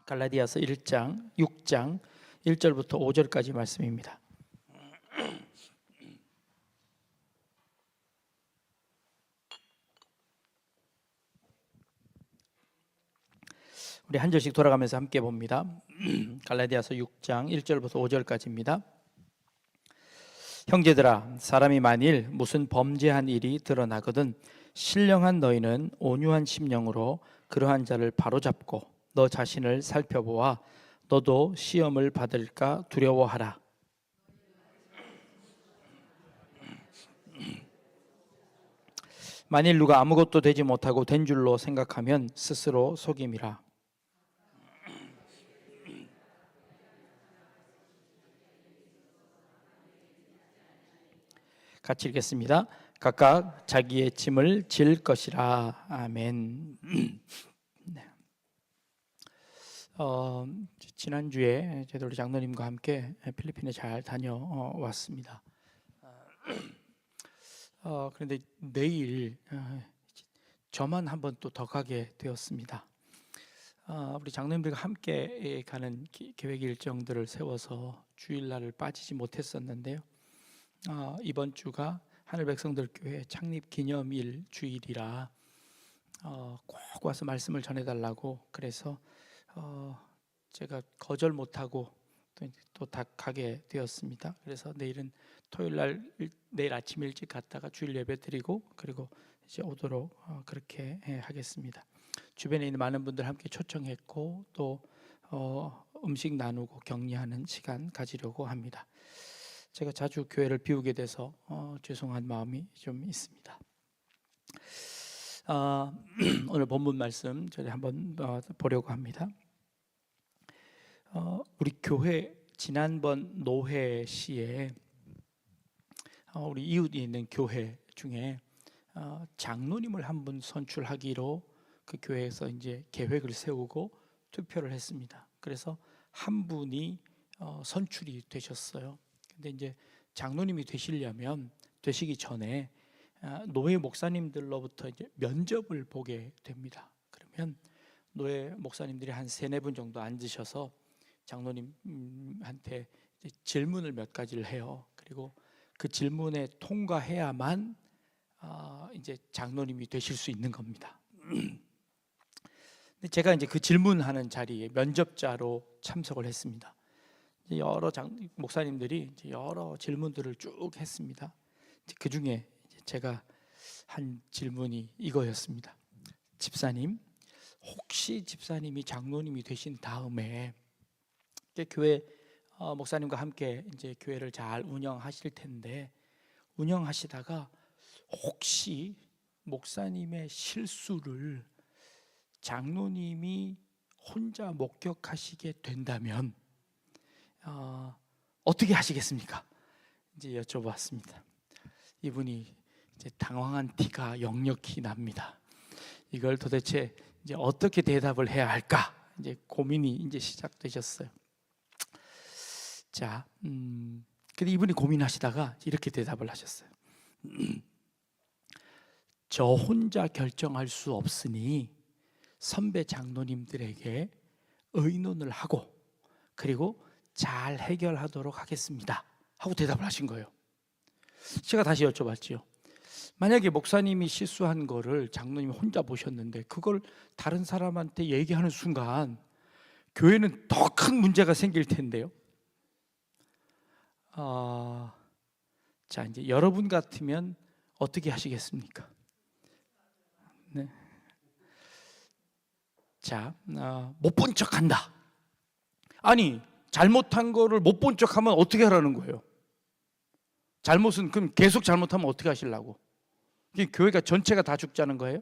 갈라디아서 1장, 6장 1절부터 5절까지 말씀입니다. 우리 한 절씩 돌아가면서 함께 봅니다. 갈라디아서 6장 1절부터 5절까지입니다. 형제들아, 사람이 만일 무슨 범죄한 일이 드러나거든 신령한 너희는 온유한 심령으로 그러한 자를 바로잡고 너 자신을 살펴보아 너도 시험을 받을까 두려워하라. 만일 누가 아무것도 되지 못하고 된 줄로 생각하면 스스로 속임이라. 같이 읽겠습니다. 각각 자기의 짐을 질 것이라. 아멘. 네. 지난주에 저희들 우리 장로님과 함께 필리핀에 잘 다녀왔습니다. 그런데 내일 저만 한 번 또 더 가게 되었습니다. 우리 장로님들과 함께 가는 계획 일정들을 세워서 주일날을 빠지지 못했었는데요. 이번 주가 하늘백성들교회 창립기념일 주일이라 꼭 와서 말씀을 전해달라고 그래서 제가 거절 못하고 또 다 가게 되었습니다. 그래서 내일은 토요일날 내일 아침 일찍 갔다가 주일 예배 드리고 그리고 이제 오도록 그렇게 하겠습니다. 주변에 있는 많은 분들 함께 초청했고 또 음식 나누고 격려하는 시간 가지려고 합니다. 제가 자주 교회를 비우게 돼서 죄송한 마음이 좀 있습니다. 오늘 본문 말씀 저희 한번 보려고 합니다. 우리 교회 지난번 노회 시에 우리 이웃이 있는 교회 중에 장로님을 한 분 선출하기로 그 교회에서 이제 계획을 세우고 투표를 했습니다. 그래서 한 분이 선출이 되셨어요. 근데 이제 장로님이 되시기 전에 노회 목사님들로부터 이제 면접을 보게 됩니다. 그러면 노회 목사님들이 한 3-4분 정도 앉으셔서 장로님한테 질문을 몇 가지를 해요. 그리고 그 질문에 통과해야만 이제 장로님이 되실 수 있는 겁니다. 제가 이제 그 질문하는 자리에 면접자로 참석을 했습니다. 여러 목사님들이 여러 질문들을 쭉 했습니다. 그 중에 제가 한 질문이 이거였습니다. 집사님, 혹시 집사님이 장로님이 되신 다음에 교회 목사님과 함께 이제 교회를 잘 운영하실 텐데 운영하시다가 혹시 목사님의 실수를 장로님이 혼자 목격하시게 된다면 어떻게 하시겠습니까? 이제 여쭤봤습니다. 이분이 이제 당황한 티가 역력히 납니다. 이걸 도대체 이제 어떻게 대답을 해야 할까? 이제 고민이 이제 시작되셨어요. 자, 근데 이분이 고민하시다가 이렇게 대답을 하셨어요. 저 혼자 결정할 수 없으니 선배 장로님들에게 의논을 하고 그리고 잘 해결하도록 하겠습니다 하고 대답을 하신 거예요. 제가 다시 여쭤봤죠. 만약에 목사님이 실수한 거를 장로님이 혼자 보셨는데 그걸 다른 사람한테 얘기하는 순간 교회는 더 큰 문제가 생길 텐데요. 자, 이제 여러분 같으면 어떻게 하시겠습니까? 네. 자, 못 본 척 한다. 아니, 잘못한 거를 못 본 척 하면 어떻게 하라는 거예요? 잘못은 그럼 계속 잘못하면 어떻게 하시려고? 이게 교회가 전체가 다 죽자는 거예요?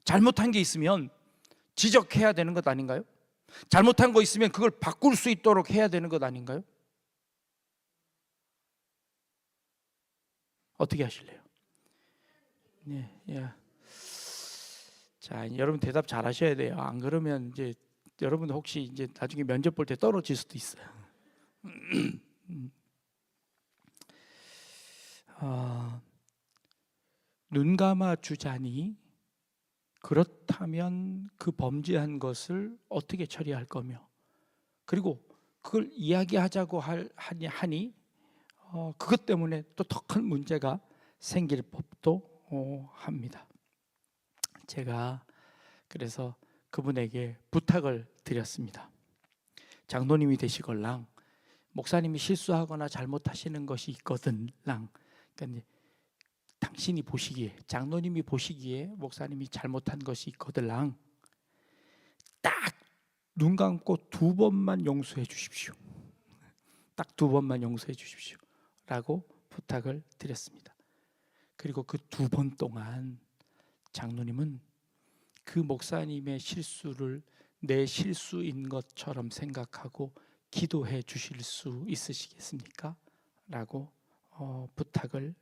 잘못한 게 있으면 지적해야 되는 것 아닌가요? 잘못한 거 있으면 그걸 바꿀 수 있도록 해야 되는 것 아닌가요? 어떻게 하실래요? 네, 예. 자, 여러분 대답 잘 하셔야 돼요. 안 그러면 이제 여러분 혹시 이제 나중에 면접 볼 때 떨어질 수도 있어요. 눈 감아 주자니 그렇다면 그 범죄한 것을 어떻게 처리할 거며, 그리고 그걸 이야기하자고 하니 그것 때문에 또 더 큰 문제가 생길 법도 합니다. 제가 그래서 그분에게 부탁을 드렸습니다. 장로님이 되시걸랑 목사님이 실수하거나 잘못하시는 것이 있거든랑, 그러니까 당신이 보시기에, 장로님이 보시기에 목사님이 잘못한 것이 있거든랑, 딱 눈 감고 2번만 용서해 주십시오. 딱 2번만 용서해 주십시오 라고 부탁을 드렸습니다. 그리고 그 2번 동안 장로님은 그 목사님의 실수를 내 실수인 것처럼 생각하고 기도해 주실 수 있으시겠습니까? 라고 부탁을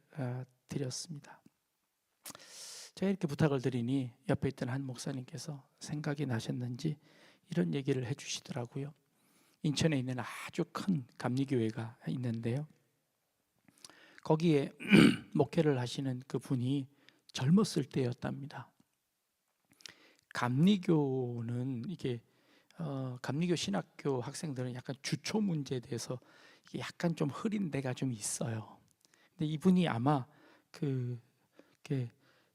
드렸습니다. 제가 이렇게 부탁을 드리니 옆에 있던 한 목사님께서 생각이 나셨는지 이런 얘기를 해주시더라고요. 인천에 있는 아주 큰 감리교회가 있는데요, 거기에 목회를 하시는 그 분이 젊었을 때였답니다. 감리교는 이게 감리교 신학교 학생들은 약간 주초 문제에 대해서 약간 좀 흐린 데가 좀 있어요. 근데 이분이 아마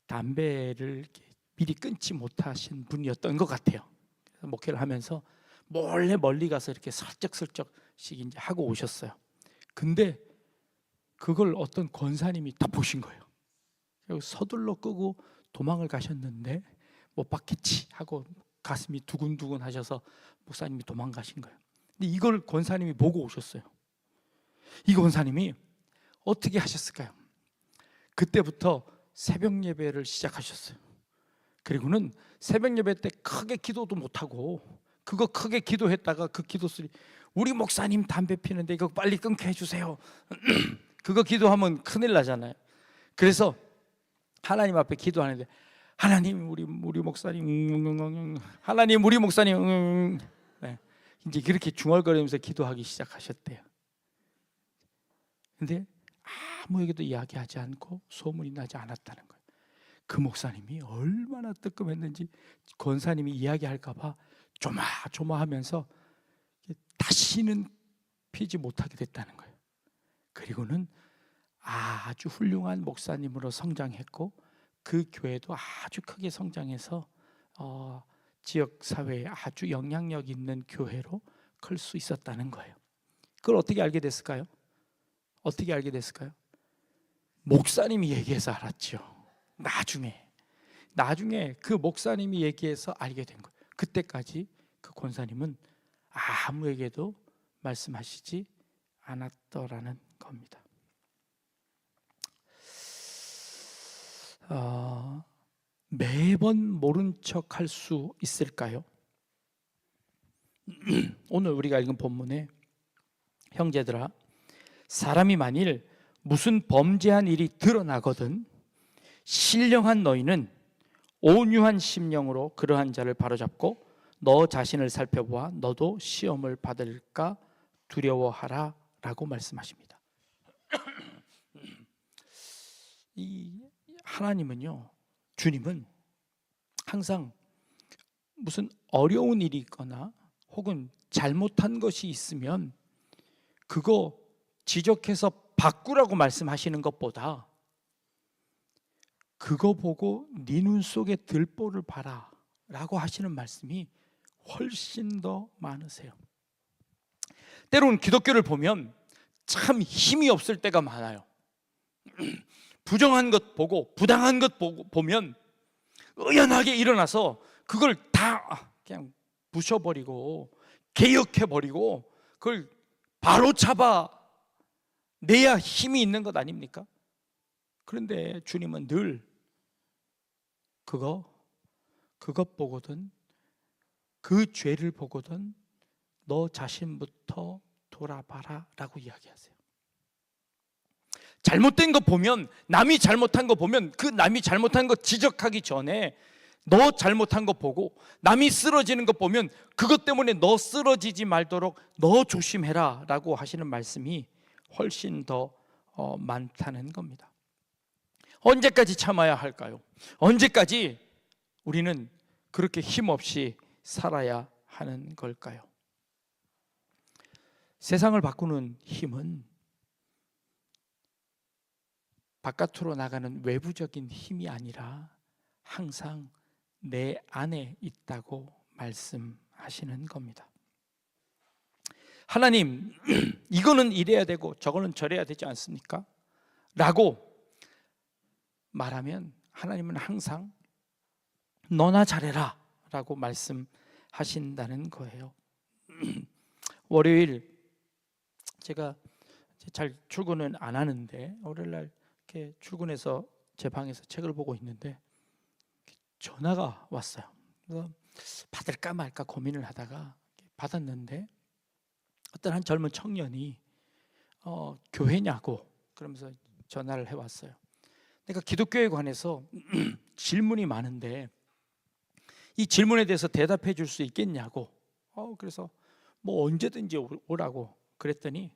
담배를 이렇게 미리 끊지 못하신 분이었던 것 같아요. 그래서 목회를 하면서 몰래 멀리 가서 이렇게 슬쩍슬쩍씩 이제 하고 오셨어요. 근데 그걸 어떤 권사님이 다 보신 거예요. 서둘러 끄고 도망을 가셨는데 못 받겠지 하고 가슴이 두근두근 하셔서 목사님이 도망가신 거예요. 근데 이걸 권사님이 보고 오셨어요. 이 권사님이 어떻게 하셨을까요? 그때부터 새벽 예배를 시작하셨어요. 그리고는 새벽 예배 때 크게 기도도 못하고, 그거 크게 기도했다가 그 기도 소리, 우리 목사님 담배 피는데 이거 빨리 끊게 해주세요. 그거 기도하면 큰일 나잖아요. 그래서 하나님 앞에 기도하는데, 하나님 우리 목사님, 하나님 우리 목사님, 네. 이제 그렇게 중얼거리면서 기도하기 시작하셨대요. 근데 아무에게도 이야기하지 않고 소문이 나지 않았다는 거예요. 그 목사님이 얼마나 뜨끔했는지 권사님이 이야기할까 봐 조마조마하면서 다시는 피지 못하게 됐다는 거예요. 그리고는 아주 훌륭한 목사님으로 성장했고, 그 교회도 아주 크게 성장해서 지역 사회에 아주 영향력 있는 교회로 클 수 있었다는 거예요. 그걸 어떻게 알게 됐을까요? 어떻게 알게 됐을까요? 목사님이 얘기해서 알았죠. 나중에 그 목사님이 얘기해서 알게 된 거예요. 그때까지 그 권사님은 아무에게도 말씀하시지 않았더라는 겁니다. 매번 모른 척 할 수 있을까요? 오늘 우리가 읽은 본문에, 형제들아, 사람이 만일 무슨 범죄한 일이 드러나거든 신령한 너희는 온유한 심령으로 그러한 자를 바로잡고 너 자신을 살펴보아 너도 시험을 받을까 두려워하라 라고 말씀하십니다. 이 하나님은요, 주님은 항상 무슨 어려운 일이 있거나 혹은 잘못한 것이 있으면 그거 지적해서 바꾸라고 말씀하시는 것보다 그거 보고 네 눈 속에 들보를 봐라 라고 하시는 말씀이 훨씬 더 많으세요. 때로는 기독교를 보면 참 힘이 없을 때가 많아요. 부정한 것 보고 부당한 것 보면 의연하게 일어나서 그걸 다 그냥 부셔버리고 개혁해버리고 그걸 바로 잡아 내야 힘이 있는 것 아닙니까? 그런데 주님은 늘 그것 보거든, 그 죄를 보거든 너 자신부터 돌아봐라 라고 이야기하세요. 잘못된 거 보면, 남이 잘못한 거 보면 그 남이 잘못한 거 지적하기 전에 너 잘못한 거 보고, 남이 쓰러지는 거 보면 그것 때문에 너 쓰러지지 말도록 너 조심해라 라고 하시는 말씀이 훨씬 더 많다는 겁니다. 언제까지 참아야 할까요? 언제까지 우리는 그렇게 힘없이 살아야 하는 걸까요? 세상을 바꾸는 힘은 바깥으로 나가는 외부적인 힘이 아니라 항상 내 안에 있다고 말씀하시는 겁니다. 하나님, 이거는 이래야 되고 저거는 저래야 되지 않습니까? 라고 말하면 하나님은 항상 너나 잘해라 라고 말씀하신다는 거예요. 월요일 제가 잘 출근은 안 하는데 월요일날 이렇게 출근해서 제 방에서 책을 보고 있는데 전화가 왔어요. 그래서 받을까 말까 고민을 하다가 받았는데 어떤 한 젊은 청년이 교회냐고 그러면서 전화를 해왔어요. 내가 기독교에 관해서 질문이 많은데 이 질문에 대해서 대답해 줄 수 있겠냐고. 그래서 뭐 언제든지 오라고 그랬더니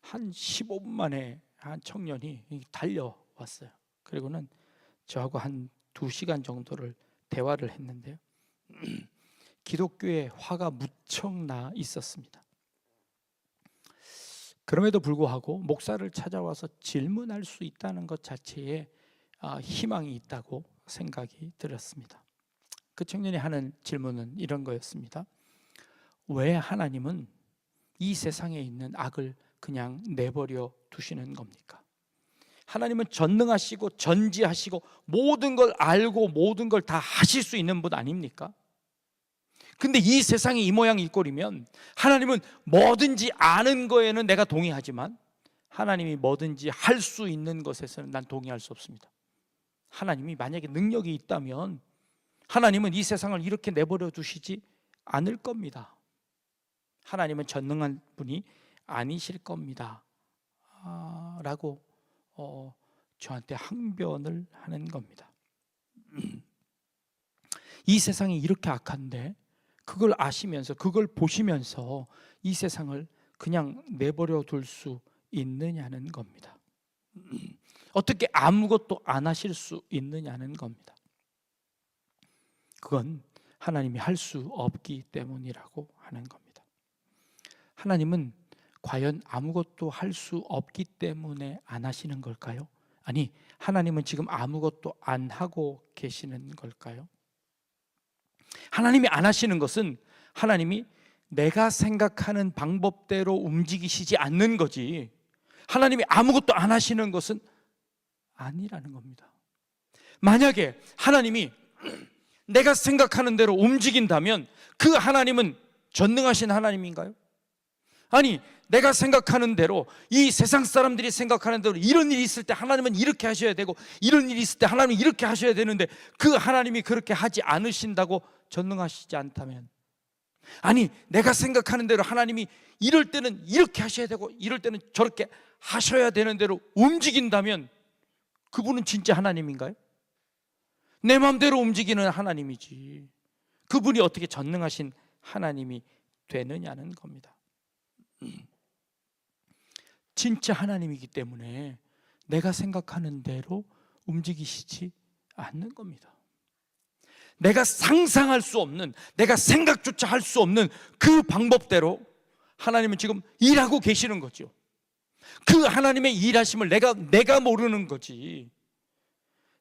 한 15분 만에 한 청년이 달려왔어요. 그리고는 저하고 한 2시간 정도를 대화를 했는데요. 기독교에 화가 무척 나 있었습니다. 그럼에도 불구하고 목사를 찾아와서 질문할 수 있다는 것 자체에 희망이 있다고 생각이 들었습니다. 그 청년이 하는 질문은 이런 거였습니다. 왜 하나님은 이 세상에 있는 악을 그냥 내버려 두시는 겁니까? 하나님은 전능하시고 전지하시고 모든 걸 알고 모든 걸 다 하실 수 있는 분 아닙니까? 근데 이 세상이 이 모양 이 꼴이면 하나님은 뭐든지 아는 거에는 내가 동의하지만 하나님이 뭐든지 할 수 있는 것에서는 난 동의할 수 없습니다. 하나님이 만약에 능력이 있다면 하나님은 이 세상을 이렇게 내버려 두시지 않을 겁니다. 하나님은 전능한 분이 아니실 겁니다. 라고 저한테 항변을 하는 겁니다. 이 세상이 이렇게 악한데 그걸 아시면서 그걸 보시면서 이 세상을 그냥 내버려 둘 수 있느냐는 겁니다. 어떻게 아무것도 안 하실 수 있느냐는 겁니다. 그건 하나님이 할 수 없기 때문이라고 하는 겁니다. 하나님은 과연 아무것도 할 수 없기 때문에 안 하시는 걸까요? 아니, 하나님은 지금 아무것도 안 하고 계시는 걸까요? 하나님이 안 하시는 것은 하나님이 내가 생각하는 방법대로 움직이시지 않는 거지, 하나님이 아무것도 안 하시는 것은 아니라는 겁니다. 만약에 하나님이 내가 생각하는 대로 움직인다면 그 하나님은 전능하신 하나님인가요? 아니, 내가 생각하는 대로 이 세상 사람들이 생각하는 대로 이런 일이 있을 때 하나님은 이렇게 하셔야 되고 이런 일이 있을 때 하나님은 이렇게 하셔야 되는데 그 하나님이 그렇게 하지 않으신다고 전능하시지 않다면, 아니 내가 생각하는 대로 하나님이 이럴 때는 이렇게 하셔야 되고 이럴 때는 저렇게 하셔야 되는 대로 움직인다면 그분은 진짜 하나님인가요? 내 마음대로 움직이는 하나님이지 그분이 어떻게 전능하신 하나님이 되느냐는 겁니다. 진짜 하나님이기 때문에 내가 생각하는 대로 움직이시지 않는 겁니다. 내가 상상할 수 없는, 내가 생각조차 할 수 없는 그 방법대로 하나님은 지금 일하고 계시는 거죠. 그 하나님의 일하심을 내가 모르는 거지.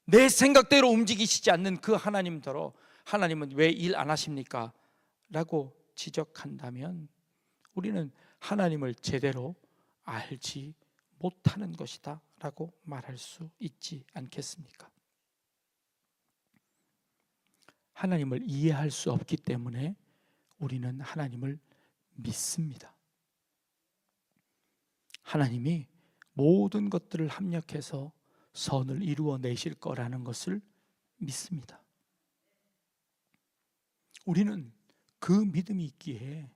내 생각대로 움직이시지 않는 그 하나님더러 하나님은 왜 일 안 하십니까? 라고 지적한다면 우리는 하나님을 제대로 알지 못하는 것이다 라고 말할 수 있지 않겠습니까? 하나님을 이해할 수 없기 때문에 우리는 하나님을 믿습니다. 하나님이 모든 것들을 합력해서 선을 이루어내실 거라는 것을 믿습니다. 우리는 그 믿음이 있기에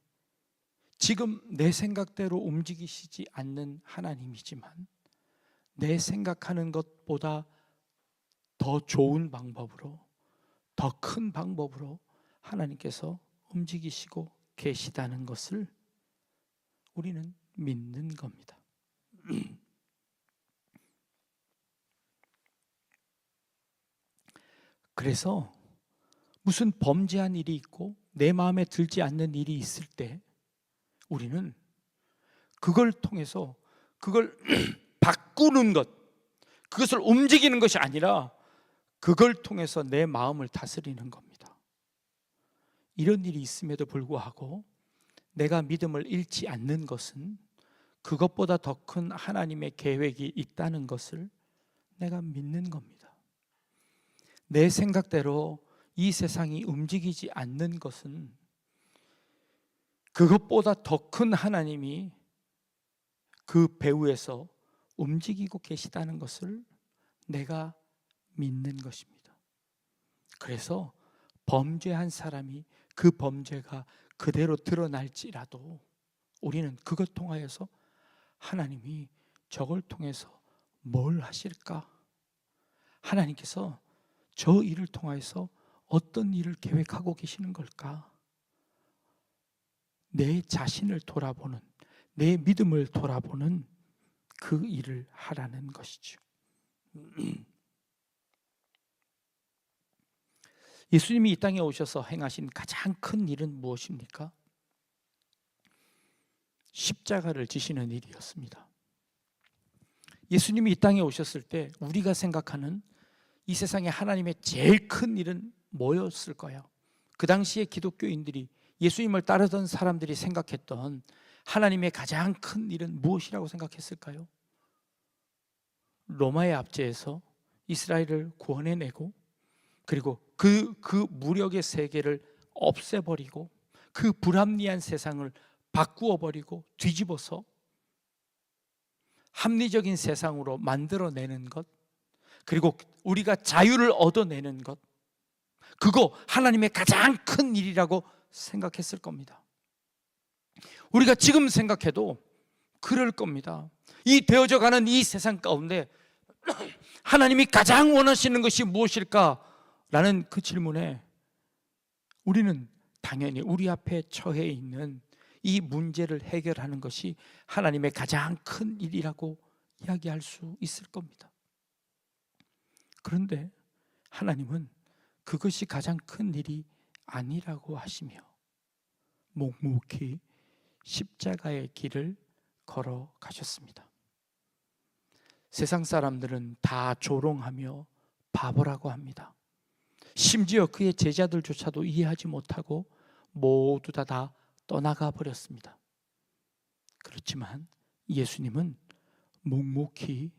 지금 내 생각대로 움직이시지 않는 하나님이지만 내 생각하는 것보다 더 좋은 방법으로, 더 큰 방법으로 하나님께서 움직이시고 계시다는 것을 우리는 믿는 겁니다. 그래서 무슨 범죄한 일이 있고 내 마음에 들지 않는 일이 있을 때 우리는 그걸 통해서 그걸 바꾸는 것, 그것을 움직이는 것이 아니라 그걸 통해서 내 마음을 다스리는 겁니다. 이런 일이 있음에도 불구하고 내가 믿음을 잃지 않는 것은 그것보다 더 큰 하나님의 계획이 있다는 것을 내가 믿는 겁니다. 내 생각대로 이 세상이 움직이지 않는 것은 그것보다 더 큰 하나님이 그 배후에서 움직이고 계시다는 것을 내가 믿는 것입니다. 그래서 범죄한 사람이 그 범죄가 그대로 드러날지라도 우리는 그것 통하여서 하나님이 저걸 통해서 뭘 하실까? 하나님께서 저 일을 통해서 어떤 일을 계획하고 계시는 걸까? 내 자신을 돌아보는, 내 믿음을 돌아보는 그 일을 하라는 것이죠. 예수님이 이 땅에 오셔서 행하신 가장 큰 일은 무엇입니까? 십자가를 지시는 일이었습니다. 예수님이 이 땅에 오셨을 때 우리가 생각하는 이 세상에 하나님의 제일 큰 일은 뭐였을까요? 그 당시에 기독교인들이, 예수님을 따르던 사람들이 생각했던 하나님의 가장 큰 일은 무엇이라고 생각했을까요? 로마의 압제에서 이스라엘을 구원해내고, 그리고 그 무력의 세계를 없애버리고, 그 불합리한 세상을 바꾸어버리고 뒤집어서 합리적인 세상으로 만들어내는 것, 그리고 우리가 자유를 얻어내는 것, 그거 하나님의 가장 큰 일이라고 생각했을 겁니다. 우리가 지금 생각해도 그럴 겁니다. 이 되어져가는 이 세상 가운데 하나님이 가장 원하시는 것이 무엇일까? 라는 그 질문에 우리는 당연히 우리 앞에 처해 있는 이 문제를 해결하는 것이 하나님의 가장 큰 일이라고 이야기할 수 있을 겁니다. 그런데 하나님은 그것이 가장 큰 일이 아니라고 하시며 묵묵히 십자가의 길을 걸어가셨습니다. 세상 사람들은 다 조롱하며 바보라고 합니다. 심지어 그의 제자들조차도 이해하지 못하고 모두 다 떠나가 버렸습니다. 그렇지만 예수님은 묵묵히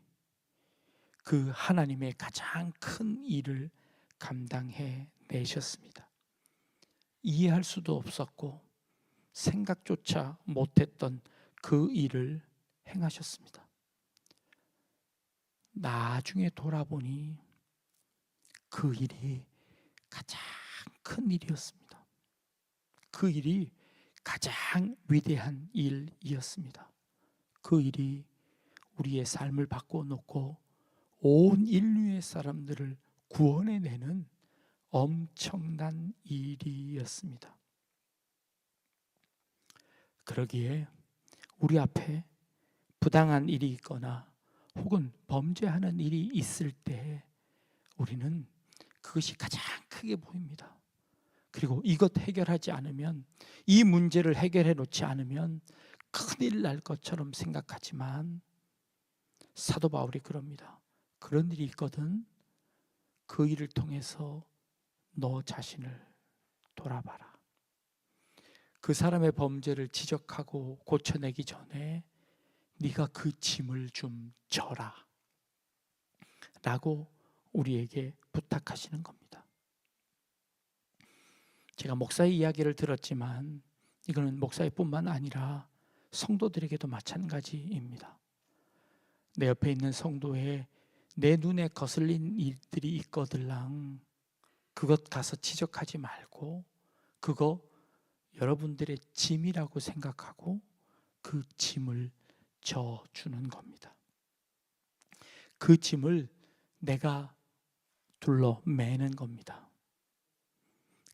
그 하나님의 가장 큰 일을 감당해 내셨습니다. 이해할 수도 없었고 생각조차 못했던 그 일을 행하셨습니다. 나중에 돌아보니 그 일이 가장 큰 일이었습니다. 그 일이 가장 위대한 일이었습니다. 그 일이 우리의 삶을 바꿔놓고 온 인류의 사람들을 구원해내는 엄청난 일이었습니다. 그러기에 우리 앞에 부당한 일이 있거나 혹은 범죄하는 일이 있을 때 우리는 그것이 가장 크게 보입니다. 그리고 이것 해결하지 않으면, 이 문제를 해결해 놓지 않으면 큰일 날 것처럼 생각하지만 사도 바울이 그럽니다. 그런 일이 있거든 그 일을 통해서 너 자신을 돌아봐라. 그 사람의 범죄를 지적하고 고쳐내기 전에 네가 그 짐을 좀 져라 라고 우리에게 부탁하시는 겁니다. 제가 목사의 이야기를 들었지만 이거는 목사뿐만 아니라 성도들에게도 마찬가지입니다. 내 옆에 있는 성도의 내 눈에 거슬린 일들이 있거들랑 그것 가서 지적하지 말고 그거 여러분들의 짐이라고 생각하고 그 짐을 져주는 겁니다. 그 짐을 내가 둘러 매는 겁니다.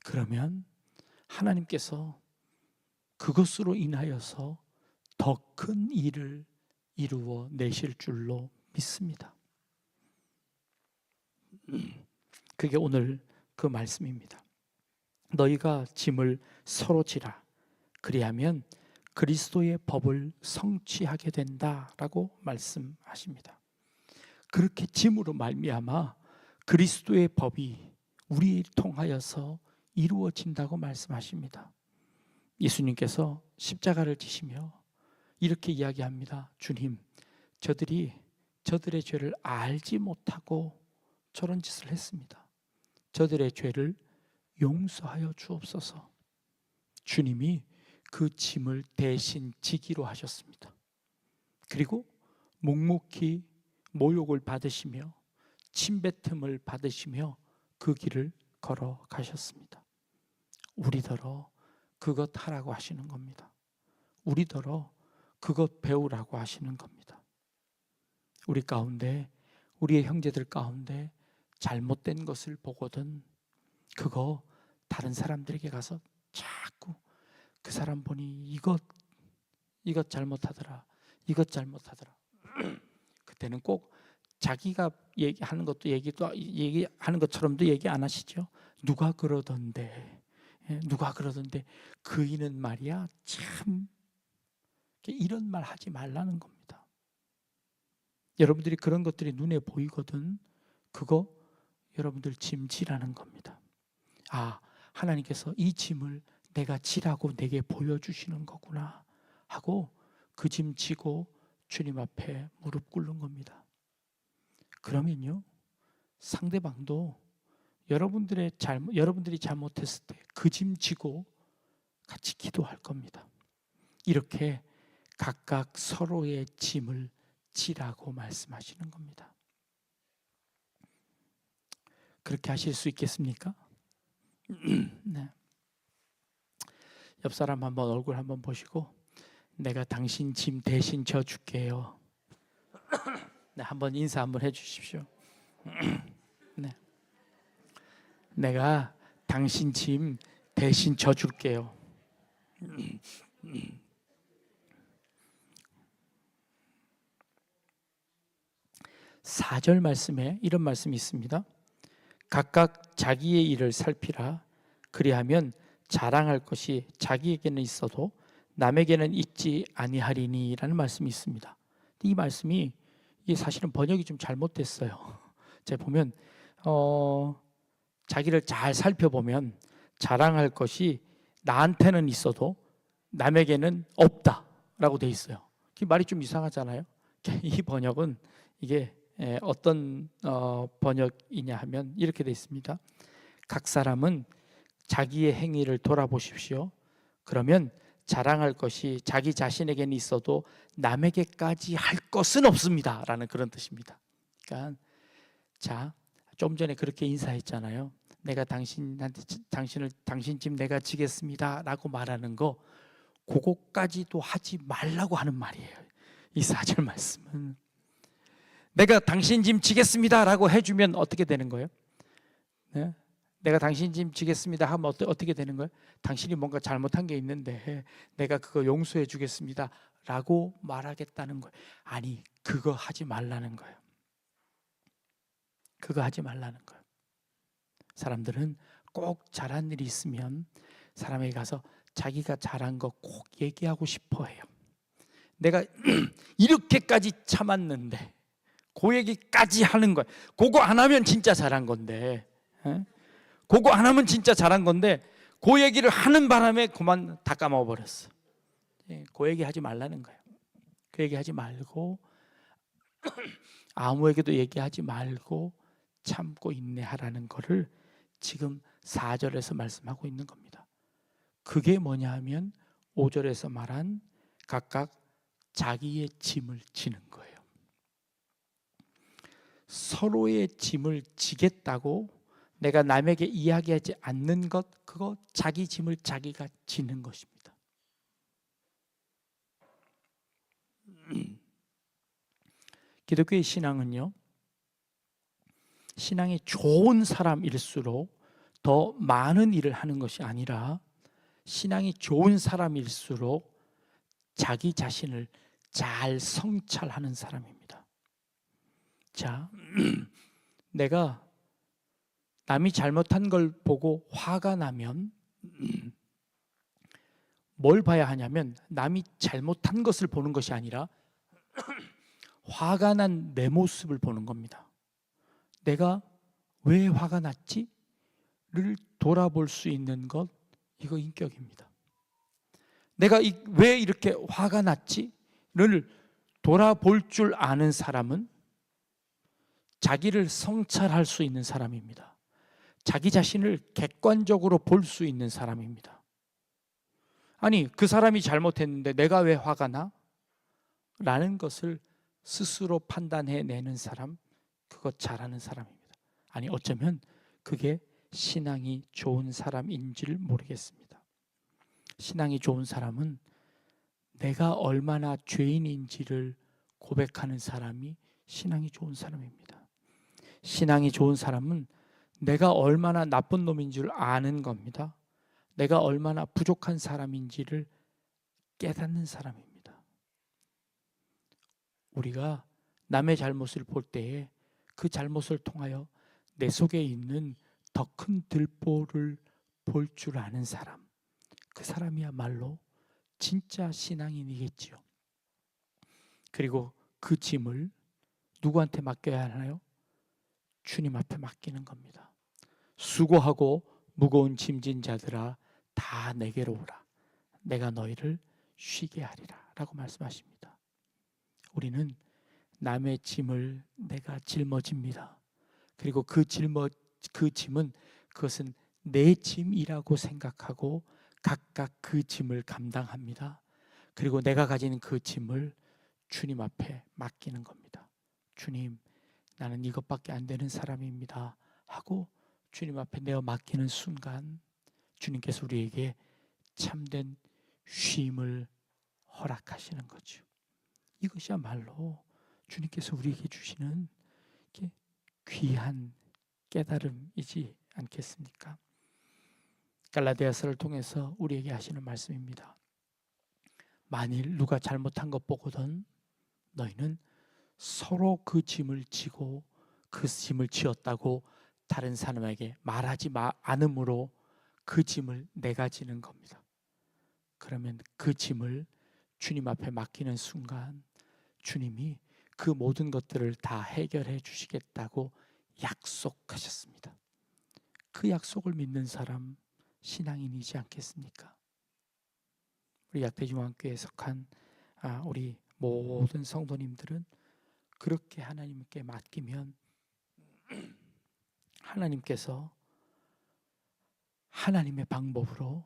그러면 하나님께서 그것으로 인하여서 더 큰 일을 이루어 내실 줄로 믿습니다. 그게 오늘 그 말씀입니다. 너희가 짐을 서로 지라. 그리하면 그리스도의 법을 성취하게 된다라고 말씀하십니다. 그렇게 짐으로 말미암아 그리스도의 법이 우리 통하여서 이루어진다고 말씀하십니다. 예수님께서 십자가를 지시며 이렇게 이야기합니다. 주님, 저들이 저들의 죄를 알지 못하고 저런 짓을 했습니다. 저들의 죄를 용서하여 주옵소서. 주님이 그 짐을 대신 지기로 하셨습니다. 그리고 묵묵히 모욕을 받으시며 침뱉음을 받으시며 그 길을 걸어가셨습니다. 우리더러 그것 하라고 하시는 겁니다. 우리더러 그것 배우라고 하시는 겁니다. 우리 가운데, 우리의 형제들 가운데 잘못된 것을 보거든 그거 다른 사람들에게 가서 자꾸 그 사람 보니 이것 잘못하더라, 이것 잘못하더라. 그때는 꼭 자기가 얘기하는 것도 얘기하는 것처럼도 얘기 안 하시죠. 누가 그러던데, 누가 그러던데 그이는 말이야 참, 이런 말 하지 말라는 겁니다. 여러분들이 그런 것들이 눈에 보이거든 그거 여러분들 짐 지라는 겁니다. 아, 하나님께서 이 짐을 내가 지라고 내게 보여주시는 거구나 하고 그 짐 지고 주님 앞에 무릎 꿇는 겁니다. 그러면요, 상대방도 여러분들이 잘못했을 때 그 짐 지고 같이 기도할 겁니다. 이렇게 각각 서로의 짐을 지라고 말씀하시는 겁니다. 그렇게 하실 수 있겠습니까? 네. 옆 사람 한번 얼굴 한번 보시고 내가 당신 짐 대신 져줄게요. 네, 한번 인사 한번 해주십시오. 네. 내가 당신 짐 대신 져줄게요. 4절 말씀에 이런 말씀이 있습니다. 각각 자기의 일을 살피라. 그리하면 자랑할 것이 자기에게는 있어도 남에게는 있지 아니하리니 라는 말씀이 있습니다. 이 말씀이 사실은 번역이 좀 잘못됐어요. 제가 보면 자기를 잘 살펴보면 자랑할 것이 나한테는 있어도 남에게는 없다라고 돼 있어요. 이 말이 좀 이상하잖아요. 이 번역은 이게 어떤 번역이냐 하면 이렇게 돼 있습니다. 각 사람은 자기의 행위를 돌아보십시오. 그러면 자랑할 것이 자기 자신에게는 있어도 남에게까지 할 것은 없습니다 라는 그런 뜻입니다. 그러니까 자, 좀 전에 그렇게 인사했잖아요. 내가 당신 집 내가 지겠습니다 라고 말하는 거 그거까지도 하지 말라고 하는 말이에요. 이 4절 말씀은 내가 당신 짐 지겠습니다 라고 해주면 어떻게 되는 거예요? 네? 내가 당신 짐 지겠습니다 하면 어떻게 되는 거예요? 당신이 뭔가 잘못한 게 있는데 내가 그거 용서해 주겠습니다 라고 말하겠다는 거예요. 아니, 그거 하지 말라는 거예요. 그거 하지 말라는 거예요. 사람들은 꼭 잘한 일이 있으면 사람에게 가서 자기가 잘한 거 꼭 얘기하고 싶어 해요. 내가 이렇게까지 참았는데 그 얘기까지 하는 거예요. 그거 안 하면 진짜 잘한 건데, 그거 안 하면 진짜 잘한 건데 그 얘기를 하는 바람에 그만 다 까먹어버렸어. 그 얘기 하지 말라는 거예요. 그 얘기 하지 말고 아무에게도 얘기하지 말고 참고 인내하라는 거를 지금 4절에서 말씀하고 있는 겁니다. 그게 뭐냐 하면 5절에서 말한 각각 자기의 짐을 지는 거예요. 서로의 짐을 지겠다고 내가 남에게 이야기하지 않는 것, 그거 자기 짐을 자기가 지는 것입니다. 기독교의 신앙은요, 신앙이 좋은 사람일수록 더 많은 일을 하는 것이 아니라 신앙이 좋은 사람일수록 자기 자신을 잘 성찰하는 사람입니다. 자, 내가 남이 잘못한 걸 보고 화가 나면 뭘 봐야 하냐면 남이 잘못한 것을 보는 것이 아니라 화가 난 내 모습을 보는 겁니다. 내가 왜 화가 났지? 를 돌아볼 수 있는 것, 이거 인격입니다. 내가 왜 이렇게 화가 났지? 를 돌아볼 줄 아는 사람은 자기를 성찰할 수 있는 사람입니다. 자기 자신을 객관적으로 볼 수 있는 사람입니다. 아니, 그 사람이 잘못했는데 내가 왜 화가 나? 라는 것을 스스로 판단해내는 사람, 그것 잘하는 사람입니다. 아니, 어쩌면 그게 신앙이 좋은 사람인지를 모르겠습니다. 신앙이 좋은 사람은 내가 얼마나 죄인인지를 고백하는 사람이 신앙이 좋은 사람입니다. 신앙이 좋은 사람은 내가 얼마나 나쁜 놈인 줄 아는 겁니다. 내가 얼마나 부족한 사람인지를 깨닫는 사람입니다. 우리가 남의 잘못을 볼 때에 그 잘못을 통하여 내 속에 있는 더 큰 들보를 볼 줄 아는 사람, 그 사람이야말로 진짜 신앙인이겠지요. 그리고 그 짐을 누구한테 맡겨야 하나요? 주님 앞에 맡기는 겁니다. 수고하고 무거운 짐진 자들아 다 내게로 오라. 내가 너희를 쉬게 하리라 라고 말씀하십니다. 우리는 남의 짐을 내가 짊어집니다. 그리고 그 짐은 그것은 내 짐이라고 생각하고 각각 그 짐을 감당합니다. 그리고 내가 가진 그 짐을 주님 앞에 맡기는 겁니다. 주님, 나는 이것밖에 안 되는 사람입니다 하고 주님 앞에 내어 맡기는 순간 주님께서 우리에게 참된 쉼을 허락하시는 거죠. 이것이야말로 주님께서 우리에게 주시는 귀한 깨달음이지 않겠습니까? 갈라디아서를 통해서 우리에게 하시는 말씀입니다. 만일 누가 잘못한 것 보거든 너희는 서로 그 짐을 지고 그 짐을 지었다고 다른 사람에게 말하지 않음으로 그 짐을 내가 지는 겁니다. 그러면 그 짐을 주님 앞에 맡기는 순간 주님이 그 모든 것들을 다 해결해 주시겠다고 약속하셨습니다. 그 약속을 믿는 사람 신앙인이지 않겠습니까? 우리 약대중앙교회에 속한 우리 모든 성도님들은 그렇게 하나님께 맡기면 하나님께서 하나님의 방법으로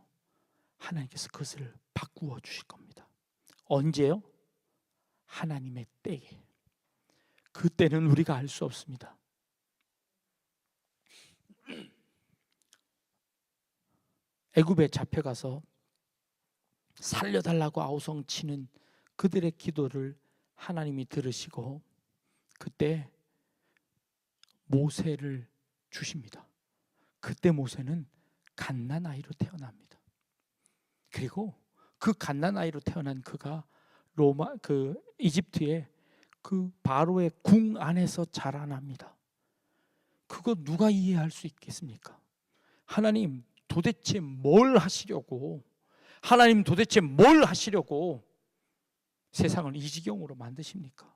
하나님께서 그것을 바꾸어 주실 겁니다. 언제요? 하나님의 때에. 그 때는 우리가 알 수 없습니다. 애굽에 잡혀가서 살려달라고 아우성치는 그들의 기도를 하나님이 들으시고 그때 모세를 주십니다. 그때 모세는 갓난아이로 태어납니다. 그리고 그 갓난아이로 태어난 그가 이집트의 그 바로의 궁 안에서 자라납니다. 그거 누가 이해할 수 있겠습니까? 하나님 도대체 뭘 하시려고, 하나님 도대체 뭘 하시려고 세상을 이 지경으로 만드십니까?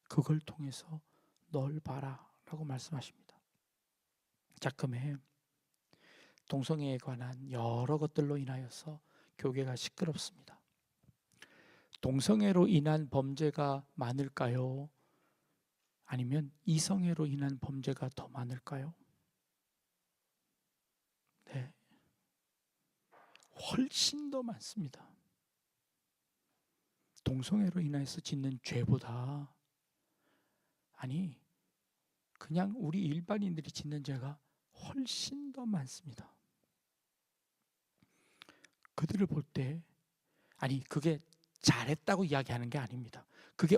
그걸 통해서 널 봐라 라고 말씀하십니다. 자금에 동성애에 관한 여러 것들로 인하여서 교회가 시끄럽습니다. 동성애로 인한 범죄가 많을까요? 아니면 이성애로 인한 범죄가 더 많을까요? 네, 훨씬 더 많습니다. 동성애로 인해서 짓는 죄보다 그냥 우리 일반인들이 짓는 죄가 훨씬 더 많습니다. 그들을 볼 때 그게 잘했다고 이야기하는 게 아닙니다. 그게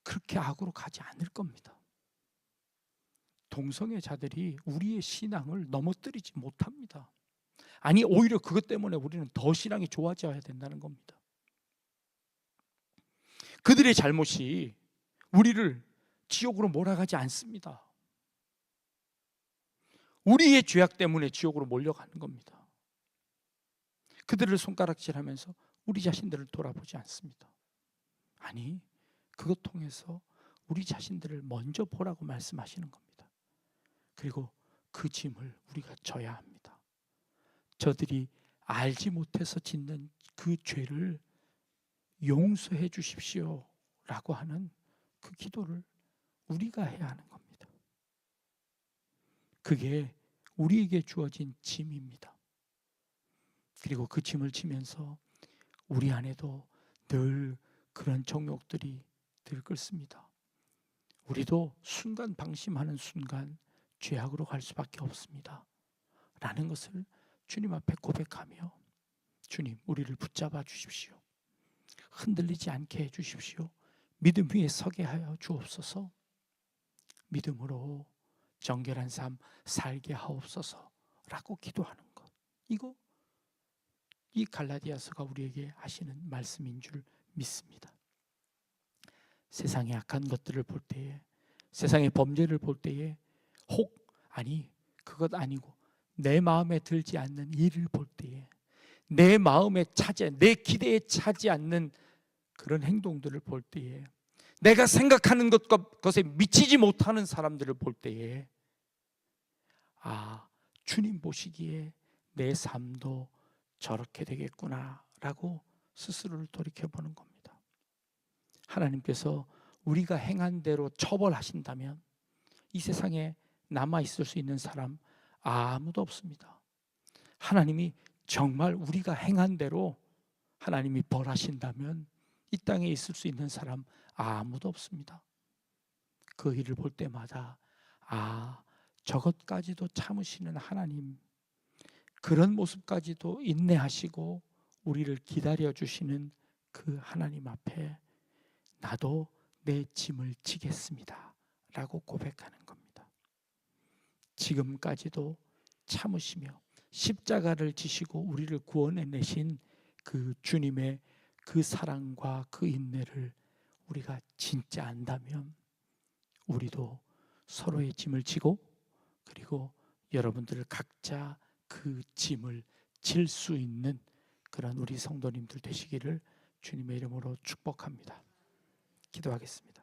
그렇게 악으로 가지 않을 겁니다. 동성애자들이 우리의 신앙을 넘어뜨리지 못합니다. 오히려 그것 때문에 우리는 더 신앙이 좋아져야 된다는 겁니다. 그들의 잘못이 우리를 지옥으로 몰아가지 않습니다. 우리의 죄악 때문에 지옥으로 몰려가는 겁니다. 그들을 손가락질하면서 우리 자신들을 돌아보지 않습니다. 아니, 그것 통해서 우리 자신들을 먼저 보라고 말씀하시는 겁니다. 그리고 그 짐을 우리가 져야 합니다. 저들이 알지 못해서 짓는 그 죄를 용서해 주십시오 라고 하는 그 기도를 우리가 해야 하는 겁니다. 그게 우리에게 주어진 짐입니다. 그리고 그 짐을 지면서 우리 안에도 늘 그런 정욕들이 들끓습니다. 우리도 순간 방심하는 순간 죄악으로 갈 수밖에 없습니다 라는 것을 주님 앞에 고백하며, 주님, 우리를 붙잡아 주십시오. 흔들리지 않게 해 주십시오. 믿음 위에 서게 하여 주옵소서. 믿음으로 정결한 삶 살게 하옵소서 라고 기도하는 것, 이거 이 갈라디아서가 우리에게 하시는 말씀인 줄 믿습니다. 세상의 악한 것들을 볼 때에, 세상의 범죄를 볼 때에, 그것 아니고 내 마음에 들지 않는 일을 볼 때에, 내 마음에 차지, 내 기대에 차지 않는 그런 행동들을 볼 때에, 내가 생각하는 것에 미치지 못하는 사람들을 볼 때에, 주님 보시기에 내 삶도 저렇게 되겠구나 라고 스스로를 돌이켜보는 겁니다. 하나님께서 우리가 행한 대로 처벌하신다면 이 세상에 남아있을 수 있는 사람 아무도 없습니다. 하나님이 정말 우리가 행한 대로 하나님이 벌하신다면 이 땅에 있을 수 있는 사람 아무도 없습니다. 그 일을 볼 때마다 저것까지도 참으시는 하나님, 그런 모습까지도 인내하시고 우리를 기다려주시는 그 하나님 앞에 나도 내 짐을 지겠습니다 라고 고백하는 겁니다. 지금까지도 참으시며 십자가를 지시고 우리를 구원해내신 그 주님의 그 사랑과 그 인내를 우리가 진짜 안다면 우리도 서로의 짐을 지고, 그리고 여러분들 각자 그 짐을 질 수 있는 그런 우리 성도님들 되시기를 주님의 이름으로 축복합니다. 기도하겠습니다.